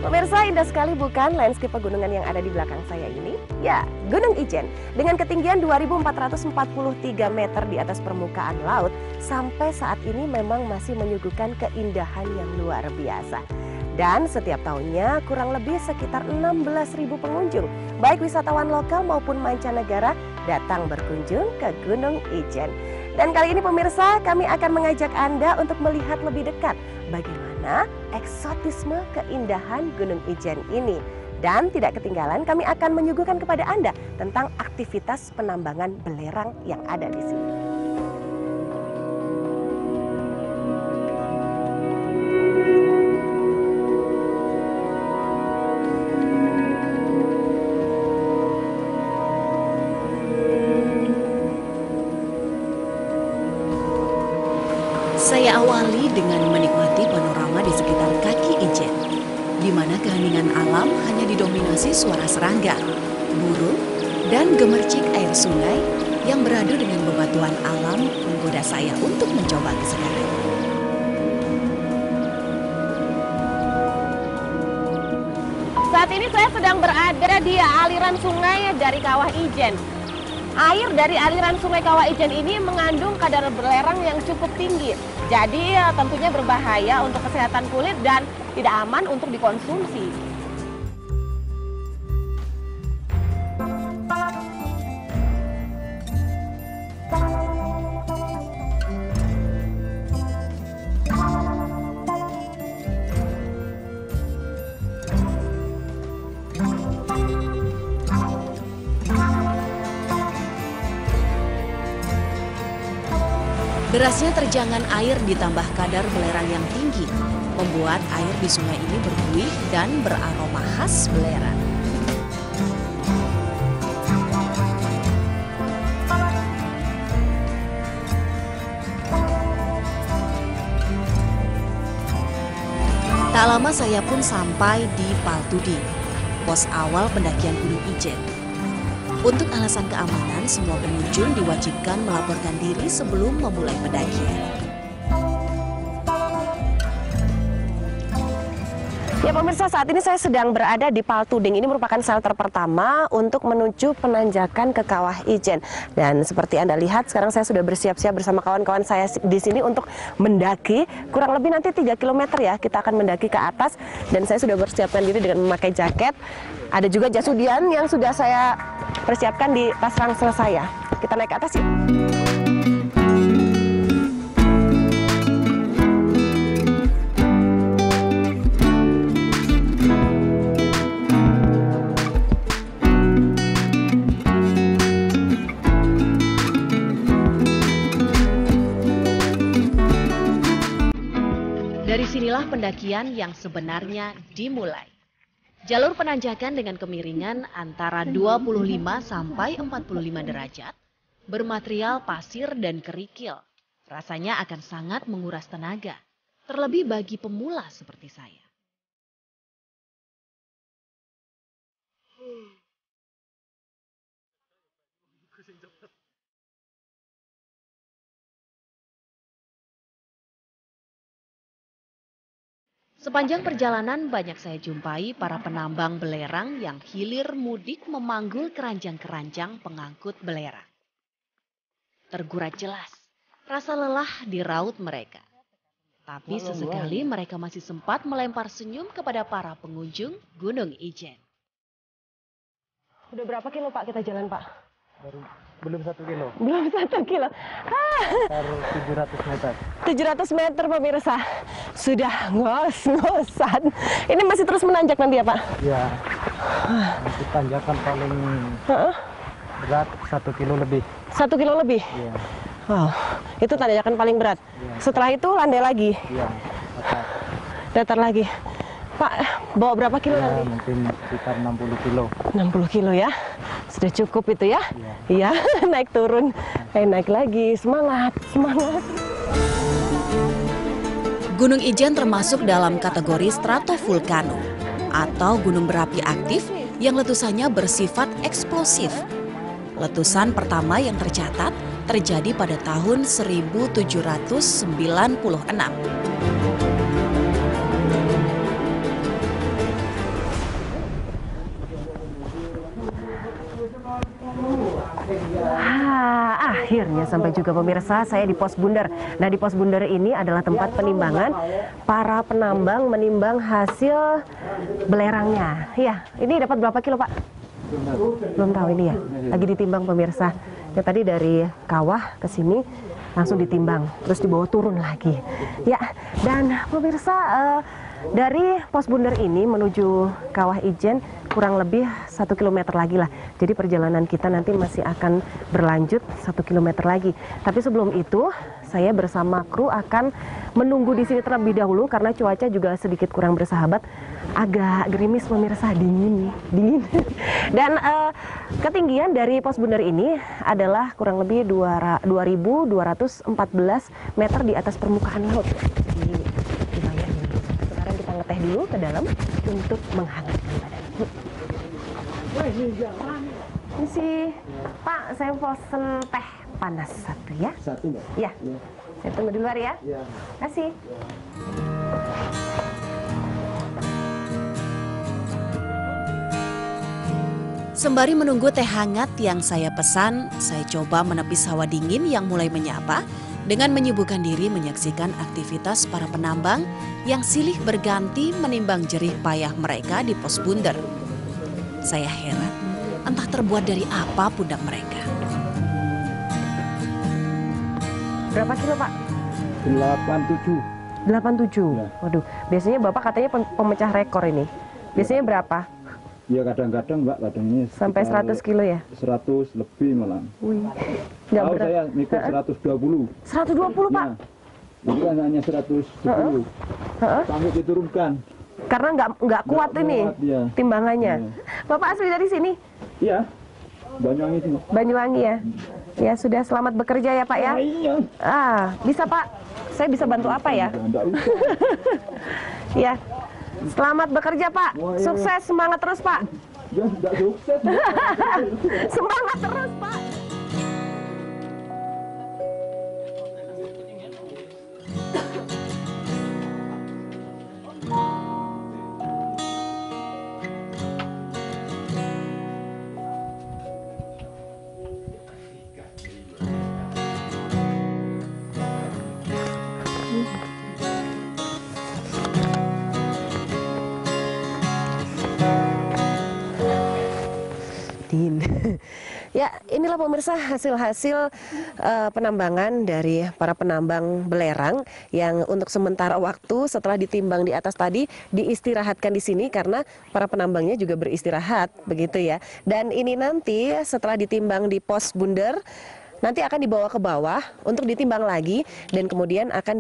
Pemirsa, indah sekali bukan landscape pegunungan yang ada di belakang saya ini? Ya, Gunung Ijen. Dengan ketinggian 2.443 meter di atas permukaan laut, sampai saat ini memang masih menyuguhkan keindahan yang luar biasa. Dan setiap tahunnya kurang lebih sekitar 16.000 pengunjung, baik wisatawan lokal maupun mancanegara, datang berkunjung ke Gunung Ijen. Dan kali ini pemirsa, kami akan mengajak Anda untuk melihat lebih dekat bagaimana eksotisme keindahan Gunung Ijen ini. Dan tidak ketinggalan, kami akan menyuguhkan kepada Anda tentang aktivitas penambangan belerang yang ada di sini. Saya awali dengan menikmati panorama di sekitar kaki Ijen, di mana keheningan alam hanya didominasi suara serangga, burung, dan gemercik air sungai yang beradu dengan bebatuan alam menggoda saya untuk mencoba kesegaran. Saat ini saya sedang berada di aliran sungai dari Kawah Ijen. Air dari aliran sungai Kawah Ijen ini mengandung kadar belerang yang cukup tinggi. Jadi tentunya berbahaya untuk kesehatan kulit dan tidak aman untuk dikonsumsi. Derasnya terjangan air ditambah kadar belerang yang tinggi, membuat air di sungai ini berbuih dan beraroma khas belerang. Tak lama saya pun sampai di Paltudi, pos awal pendakian Gunung Ijen. Untuk alasan keamanan, semua pengunjung diwajibkan melaporkan diri sebelum memulai pendakian. Ya pemirsa, saat ini saya sedang berada di Paltuding. Ini merupakan shelter pertama untuk menuju penanjakan ke Kawah Ijen. Dan seperti Anda lihat, sekarang saya sudah bersiap-siap bersama kawan-kawan saya di sini untuk mendaki. Kurang lebih nanti 3 km ya, kita akan mendaki ke atas. Dan saya sudah bersiapkan diri dengan memakai jaket. Ada juga jas hujan yang sudah saya persiapkan di tas ransel saya. Kita naik ke atas yuk. Dari sinilah pendakian yang sebenarnya dimulai. Jalur penanjakan dengan kemiringan antara 25 sampai 45 derajat, bermaterial pasir dan kerikil. Rasanya akan sangat menguras tenaga, terlebih bagi pemula seperti saya. Sepanjang perjalanan banyak saya jumpai para penambang belerang yang hilir mudik memanggul keranjang-keranjang pengangkut belerang. Tergurat jelas rasa lelah di raut mereka. Tapi sesekali mereka masih sempat melempar senyum kepada para pengunjung Gunung Ijen. Udah berapa kilo Pak kita jalan Pak? Belum 1 kilo. Belum 1 kilo. Baru 700 meter. 700 meter pemirsa. Sudah ngos-ngosan. Ini masih terus menanjak nanti ya Pak? Ya. Itu tanjakan paling Heeh, berat 1 kilo lebih. 1 kilo lebih. Iya, Wow, itu tanjakan paling berat. Iya. Setelah itu landai lagi, iya. Atas. datar lagi. Pak, bawa berapa kilo Ya, nanti? mungkin sekitar 60 kilo. 60 kilo ya. Sudah cukup itu ya? Iya, naik turun. Naik lagi. Semangat, semangat. Gunung Ijen termasuk dalam kategori stratovulkano atau gunung berapi aktif yang letusannya bersifat eksplosif. Letusan pertama yang tercatat terjadi pada tahun 1796. Akhirnya sampai juga pemirsa, saya di Pos Bunder. Nah, di Pos Bunder ini adalah tempat penimbangan para penambang menimbang hasil belerangnya. Ya, ini dapat berapa kilo, Pak? Belum tahu ini ya. Lagi ditimbang pemirsa. Ya, tadi dari kawah ke sini langsung ditimbang, terus dibawa turun lagi. Ya, dan pemirsa, dari Pos Bunder ini menuju Kawah Ijen kurang lebih 1 kilometer lagi lah. Jadi perjalanan kita nanti masih akan berlanjut 1 kilometer lagi. Tapi sebelum itu, saya bersama kru akan menunggu di sini terlebih dahulu karena cuaca juga sedikit kurang bersahabat. Agak gerimis pemirsa, dingin. Dan ketinggian dari Pos Bunder ini adalah kurang lebih 2.214 meter di atas permukaan laut. Jadi lumayan ini. Sekarang kita ngeteh dulu ke dalam untuk menghangatkan badan. Ini sih, Pak, saya pesen teh panas 1 ya. 1 Mbak? Ya. Saya tunggu di luar ya. Iya. Kasih. Sembari menunggu teh hangat yang saya pesan, saya coba menepis hawa dingin yang mulai menyapa dengan menyibukkan diri menyaksikan aktivitas para penambang yang silih berganti menimbang jerih payah mereka di Pos Bunder. Saya heran, entah terbuat dari apa pundak mereka. Berapa kilo, Pak? 87. 87. Ya. Waduh, biasanya Bapak katanya pemecah rekor ini. Biasanya berapa? Ya kadang-kadang Mbak, kadangnya Sampai 100 kilo ya? 100 lebih malah. Wih, nggak Tahu berat. saya mikir 120. 120, Pak? Ya. Jadi kan hanya 110. Heeh. Sampai diturunkan. Karena nggak kuat ini kuat, ya. timbangannya. Iya. Bapak asli dari sini? Iya. Banyuwangi sini. Banyuwangi ya? Ya sudah, selamat bekerja ya, Pak ya? Iya. Bisa, Pak? Saya bisa bantu apa ya? Enggak usah. Ya. Selamat bekerja, Pak. Oh, iya. Sukses, semangat terus, Pak. Ya, enggak sukses. Semangat terus, Pak. Ya, inilah pemirsa hasil-hasil penambangan dari para penambang belerang yang untuk sementara waktu setelah ditimbang di atas tadi diistirahatkan di sini karena para penambangnya juga beristirahat, begitu ya. Dan ini nanti setelah ditimbang di Pos Bunder, nanti akan dibawa ke bawah untuk ditimbang lagi dan kemudian akan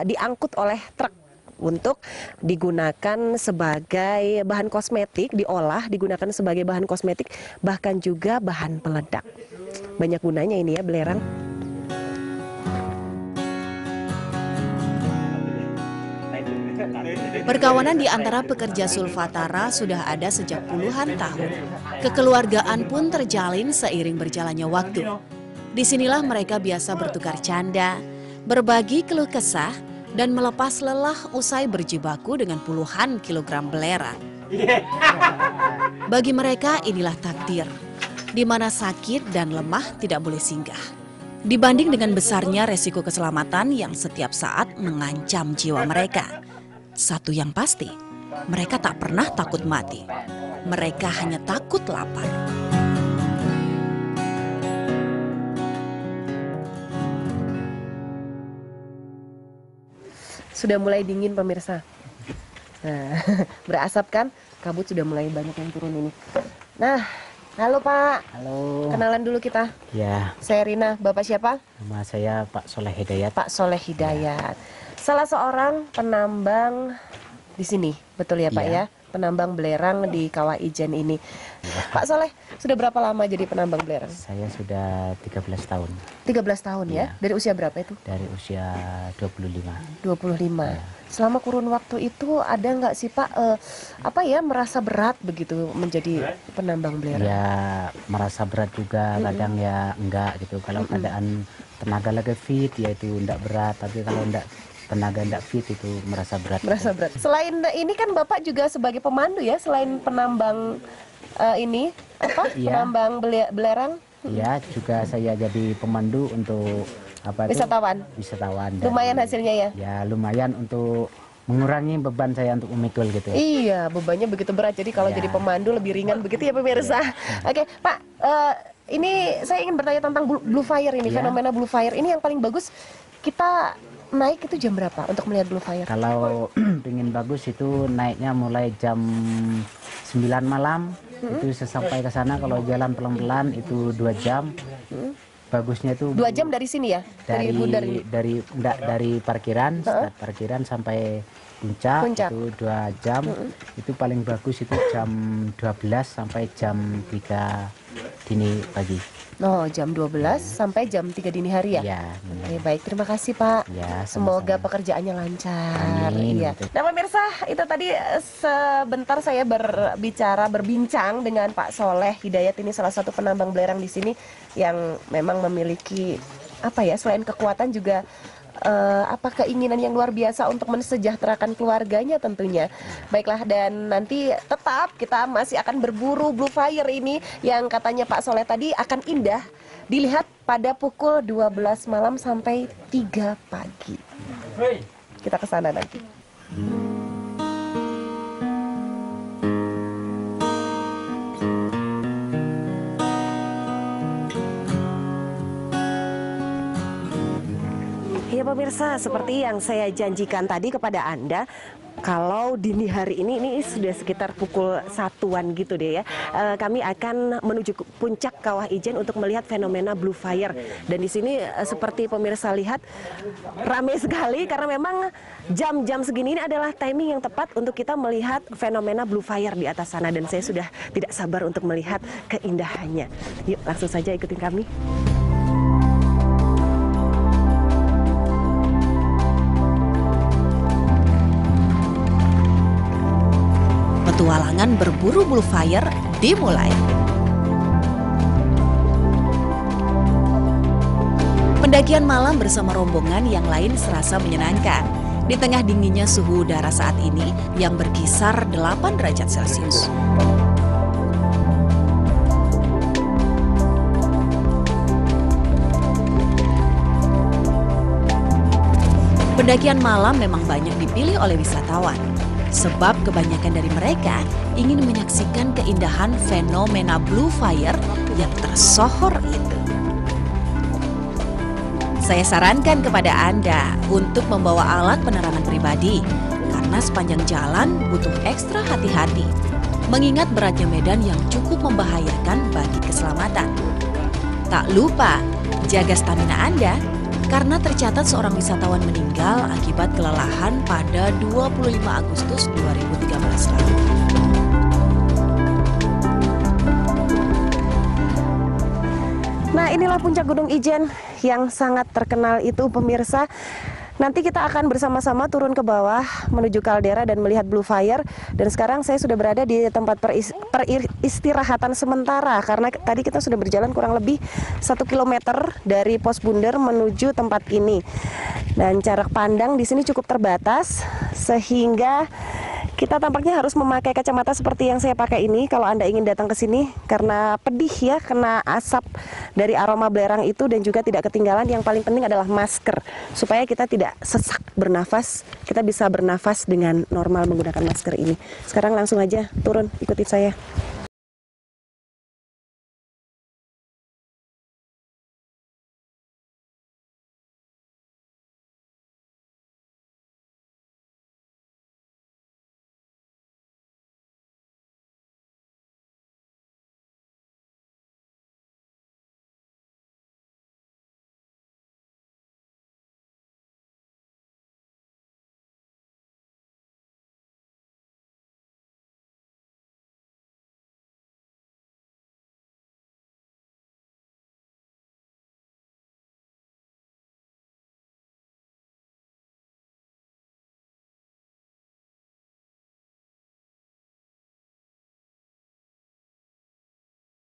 diangkut oleh truk untuk digunakan sebagai bahan kosmetik, diolah, digunakan sebagai bahan kosmetik, bahkan juga bahan peledak. Banyak gunanya ini ya belerang. Perkawanan di antara pekerja Sulfatara sudah ada sejak puluhan tahun. Kekeluargaan pun terjalin seiring berjalannya waktu. Disinilah mereka biasa bertukar canda, berbagi keluh kesah, dan melepas lelah usai berjibaku dengan puluhan kilogram belerang. Bagi mereka inilah takdir, di mana sakit dan lemah tidak boleh singgah. Dibanding dengan besarnya resiko keselamatan yang setiap saat mengancam jiwa mereka. Satu yang pasti, mereka tak pernah takut mati. Mereka hanya takut lapar. Sudah mulai dingin pemirsa. Nah, berasap kan? Kabut sudah mulai banyak yang turun ini. Nah, halo Pak. Halo. Kenalan dulu kita. Ya, Saya Rina. Bapak siapa? nama saya Pak Soleh Hidayat. Pak Soleh Hidayat. Salah seorang penambang di sini, betul ya Pak Iya. ya? Penambang belerang di Kawah Ijen ini. Pak Soleh, sudah berapa lama jadi penambang belerang? Saya sudah 13 tahun 13 tahun ya? Iya. Dari usia berapa itu? dari usia 25. 25. Iya. Selama kurun waktu itu ada nggak sih Pak, merasa berat begitu menjadi penambang belerang? Ya, merasa berat juga, kadang ya enggak gitu. Kalau keadaan tenaga lagi fit ya itu enggak berat, tapi kalau enggak tenaga enggak fit itu merasa berat. Merasa berat. Selain ini kan Bapak juga sebagai pemandu ya, selain penambang Iya. penambang belerang, Ya, juga saya jadi pemandu untuk apa itu? wisatawan. Wisatawan. Lumayan hasilnya ya. Ya, lumayan untuk mengurangi beban saya untuk memikul gitu. Iya, bebannya begitu berat. Jadi kalau Ya. jadi pemandu lebih ringan begitu ya pemirsa. Oke, Pak, ini saya ingin bertanya tentang Blue Fire ini, Ya. fenomena Blue Fire ini yang paling bagus kita naik itu jam berapa untuk melihat Blue Fire? Kalau pengen bagus itu naiknya mulai jam 9 malam. Itu sesampai ke sana kalau jalan pelan-pelan itu 2 jam. Bagusnya itu 2 jam dari sini ya? dari Bundar ini? dari parkiran, start parkiran sampai puncak, Puncak. itu 2 jam. Itu paling bagus itu jam 12 sampai jam 3 dini pagi. Oh, jam 12 sampai jam 3 dini hari ya? Ya, benar. Oke, baik, terima kasih Pak. Ya, Semoga sama-sama. pekerjaannya lancar. Amin. Iya. Nah pemirsa, itu tadi sebentar saya berbincang dengan Pak Soleh Hidayat. Ini salah satu penambang belerang di sini yang memang memiliki selain kekuatan juga keinginan yang luar biasa untuk mensejahterakan keluarganya tentunya. Baiklah, dan nanti tetap kita masih akan berburu Blue Fire ini yang katanya Pak Soleh tadi akan indah dilihat pada pukul 12 malam sampai 3 pagi. Kita ke sana nanti. Ya pemirsa, seperti yang saya janjikan tadi kepada Anda, kalau dini hari ini sudah sekitar pukul 1-an gitu deh ya, kami akan menuju ke puncak Kawah Ijen untuk melihat fenomena Blue Fire. Dan di sini seperti pemirsa lihat ramai sekali karena memang jam-jam segini ini adalah timing yang tepat untuk kita melihat fenomena Blue Fire di atas sana. Dan saya sudah tidak sabar untuk melihat keindahannya. Yuk langsung saja ikutin kami. Petualangan berburu Blue Fire dimulai. Pendakian malam bersama rombongan yang lain serasa menyenangkan. Di tengah dinginnya suhu udara saat ini yang berkisar 8 derajat Celcius. Pendakian malam memang banyak dipilih oleh wisatawan. Sebab kebanyakan dari mereka ingin menyaksikan keindahan fenomena Blue Fire yang tersohor itu. Saya sarankan kepada Anda untuk membawa alat penerangan pribadi karena sepanjang jalan butuh ekstra hati-hati mengingat beratnya medan yang cukup membahayakan bagi keselamatan. Tak lupa jaga stamina Anda karena tercatat seorang wisatawan meninggal akibat kelelahan pada 25 Agustus 2013 lalu. Nah, inilah puncak Gunung Ijen yang sangat terkenal itu pemirsa. Nanti kita akan bersama-sama turun ke bawah menuju kaldera dan melihat Blue Fire. Dan sekarang saya sudah berada di tempat peristirahatan sementara karena tadi kita sudah berjalan kurang lebih 1 kilometer dari pos Bunder menuju tempat ini. Dan jarak pandang di sini cukup terbatas sehingga kita tampaknya harus memakai kacamata seperti yang saya pakai ini kalau Anda ingin datang ke sini karena pedih ya, kena asap dari aroma belerang itu dan juga tidak ketinggalan yang paling penting adalah masker supaya kita tidak sesak bernafas, kita bisa bernafas dengan normal menggunakan masker ini. Sekarang langsung aja turun, ikutin saya.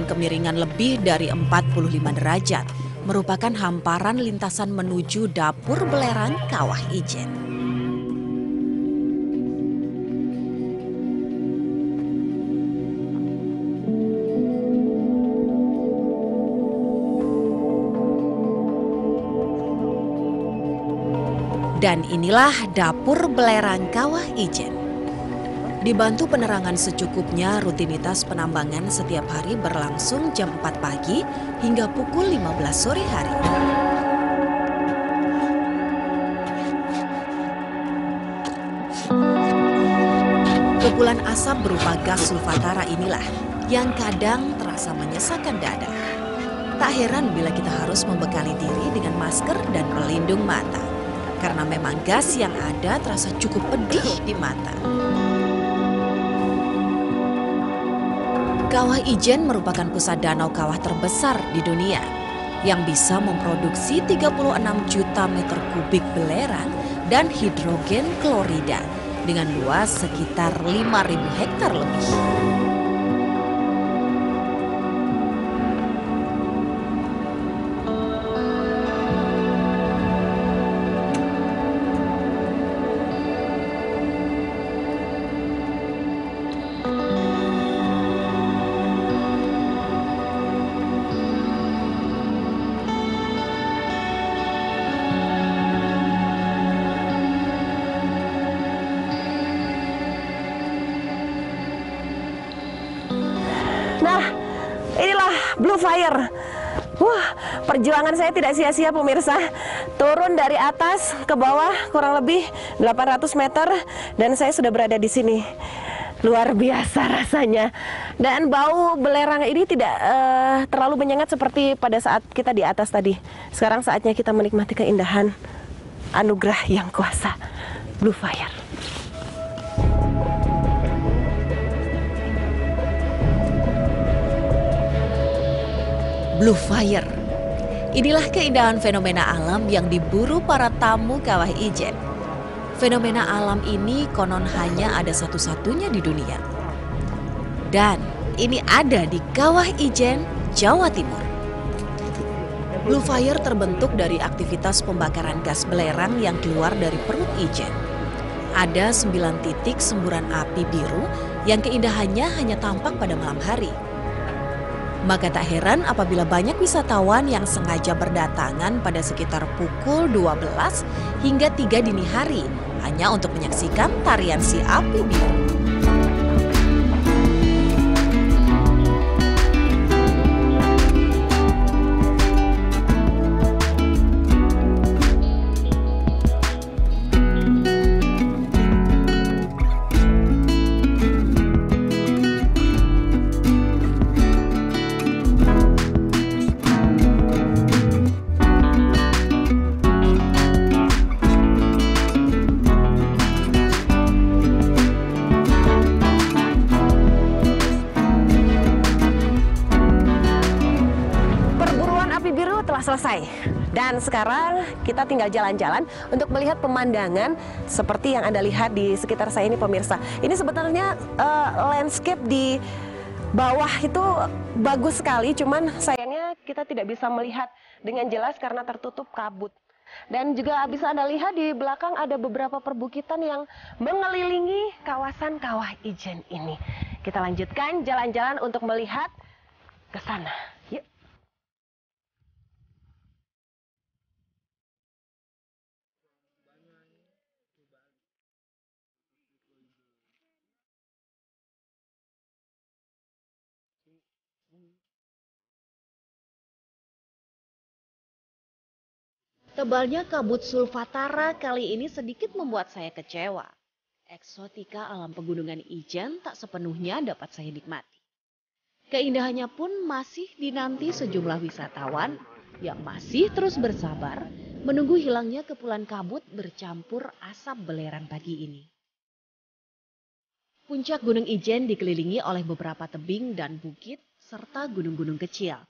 dengan kemiringan lebih dari 45 derajat merupakan hamparan lintasan menuju dapur belerang Kawah Ijen. Dan inilah dapur belerang Kawah Ijen. Dibantu penerangan secukupnya, rutinitas penambangan setiap hari berlangsung jam 4 pagi hingga pukul 15 sore hari. Kepulan asap berupa gas sulfatara inilah yang kadang terasa menyesakkan dada. Tak heran bila kita harus membekali diri dengan masker dan pelindung mata. Karena memang gas yang ada terasa cukup pedih di mata. Kawah Ijen merupakan pusat danau kawah terbesar di dunia yang bisa memproduksi 36 juta meter kubik belerang dan hidrogen klorida dengan luas sekitar 5.000 hektar lebih. Nah, inilah Blue Fire. Wah, perjuangan saya tidak sia-sia pemirsa. Turun dari atas ke bawah kurang lebih 800 meter dan saya sudah berada di sini. Luar biasa rasanya. Dan bau belerang ini tidak terlalu menyengat seperti pada saat kita di atas tadi. Sekarang saatnya kita menikmati keindahan anugerah yang kuasa, Blue Fire. Blue Fire. Inilah keindahan fenomena alam yang diburu para tamu Kawah Ijen. Fenomena alam ini konon hanya ada satu-satunya di dunia. Dan ini ada di Kawah Ijen, Jawa Timur. Blue Fire terbentuk dari aktivitas pembakaran gas belerang yang keluar dari perut Ijen. Ada 9 titik semburan api biru yang keindahannya hanya tampak pada malam hari. Maka tak heran apabila banyak wisatawan yang sengaja berdatangan pada sekitar pukul 12 hingga 3 dini hari hanya untuk menyaksikan tarian si api biru. Selesai. Dan sekarang kita tinggal jalan-jalan untuk melihat pemandangan seperti yang Anda lihat di sekitar saya ini pemirsa. Ini sebenarnya landscape di bawah itu bagus sekali, cuman sayangnya kita tidak bisa melihat dengan jelas karena tertutup kabut. Dan juga bisa Anda lihat di belakang ada beberapa perbukitan yang mengelilingi kawasan Kawah Ijen ini. Kita lanjutkan jalan-jalan untuk melihat ke sana. Yuk. Tebalnya kabut sulfatara kali ini sedikit membuat saya kecewa. Eksotika alam pegunungan Ijen tak sepenuhnya dapat saya nikmati. Keindahannya pun masih dinanti sejumlah wisatawan yang masih terus bersabar menunggu hilangnya kepulan kabut bercampur asap belerang pagi ini. Puncak Gunung Ijen dikelilingi oleh beberapa tebing dan bukit serta gunung-gunung kecil,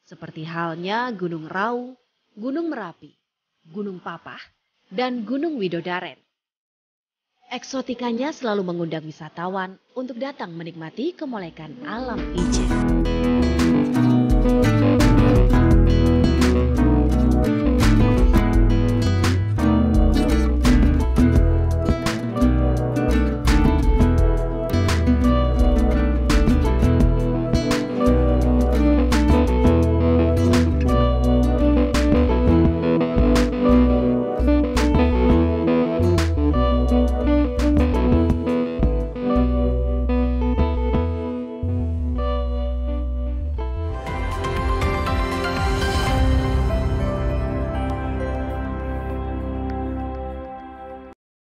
seperti halnya Gunung Raung, Gunung Merapi, Gunung Papah, dan Gunung Widodaren. Eksotikanya selalu mengundang wisatawan untuk datang menikmati kemolekan alam Ijen. Bye.